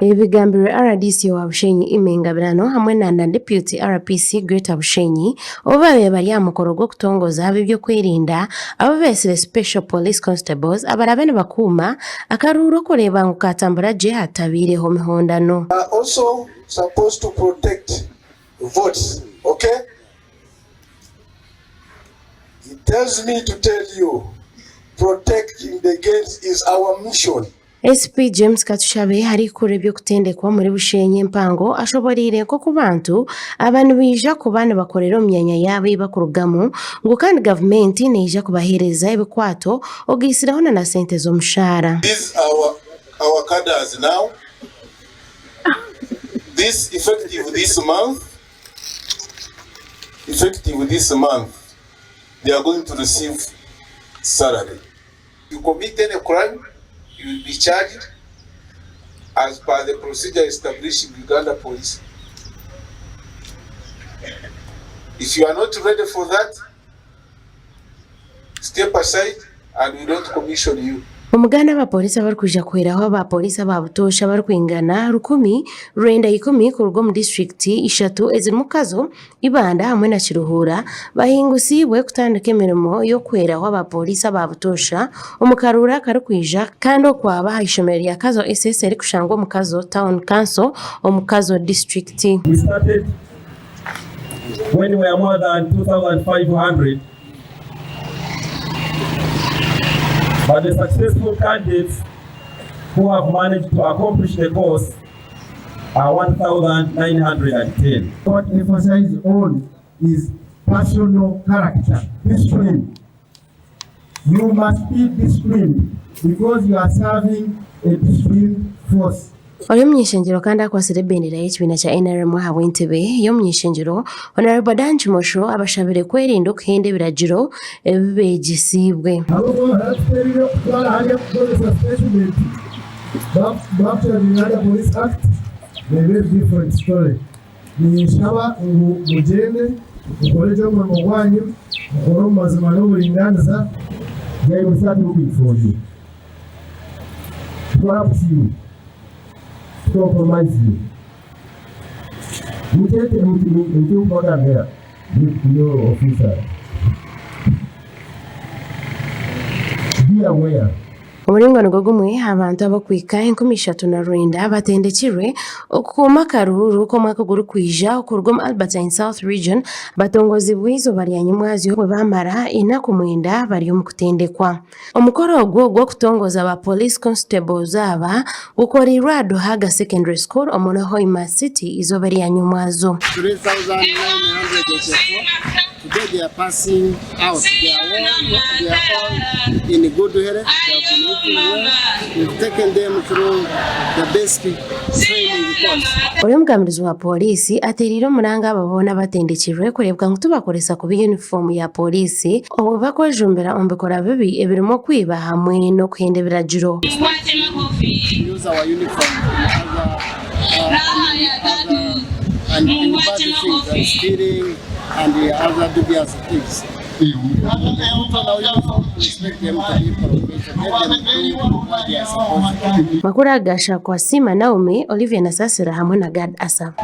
Ebigambiro RDC wa Bushenyi imengabirano hamwe na Deputy RPC Greater Bushenyi obabe bali amukoro gwo kutongoza abibyo kwerinda abo besire Special Police Constables abarabe ne Bakuuma Akaruuru koleba ngukatambula je hatabireho mihondano. Also supposed to protect votes, okay? It tells me to tell you, protecting the gates is our mission. SP James Katushabe hari kurebyo kutendekwa muri Bushenyi mpango ashoborire ko kubantu abantu bija kubana bakorera myanya yabe bakurugamu ngo kandi government neja kubahereza ebikwato ogisiraho na sente zo mushara. These our cadres now. This effective this month they are going to receive salary. You commit any crime, you will be charged as per the procedure established in Uganda Police. If you are not ready for that, step aside and we don't commission you. Umugana ba polisi bari kuja kweraho ba polisi babutosha bari kwingana 10 ku rugo mu district 3 eziri mu Kazo Ibanda hamwe na Kiruhura bahingusibwe kutandika imirimo yo kweraho ba polisi babutosha umukarura kari kwija kandi okwaba ishomeri ya Kazo SS ari kushangwa mu Kazo Town Council mu Kazo district. We started when we were more than 2,500. But the successful candidates who have managed to accomplish the course are 1,910. What emphasizes on is personal character, discipline. You must be disciplined because you are serving a disciplined force. Oyo mnyishengero kandi akwasire bendera y'ekibina kya NRM habwe Entebbe yo mnyishengero Honorable Danchi Mosho abashabire kwerinda okuhenda ebiragiro ebibegisibwe. Nishaba mugende mukolejo mu mwanyu mukoro mazima n'uburinganiza bya musatu bw'ifundi. Compromise you. You take into order there with your officer. Be aware. Umuringano gogumwe abantu abakwika 390 batendekirwe okukuuma Akaruuru ko mwaka guru kwija okurugom Albertine South Region batongozi bwizo bali anyumwazi yo bamara inaku mwenda bali omukutendekwa omukoro ogwo gwo kutongoza ba police constables aba ukorirwa Haga Secondary School omunohoima City izo bali anyumwazo 3,984. Today they are passing out. They are all in good health. They are communicating well. We've taken them through the basic training course. Oyo mugamirizi wa polisi ateriro muranga ababona batendekirwe kurebwa ngo tubakoresa ku uniform ya polisi obo bakojumbera ombekora bibi ebirimo kwiba hamwe no kuhenda biragiro. Use our uniform and bad things like stealing and the other dubious things. Makuru agasha kwa Sima Naomi Olivia Nasasira hamwe na Gad Asa.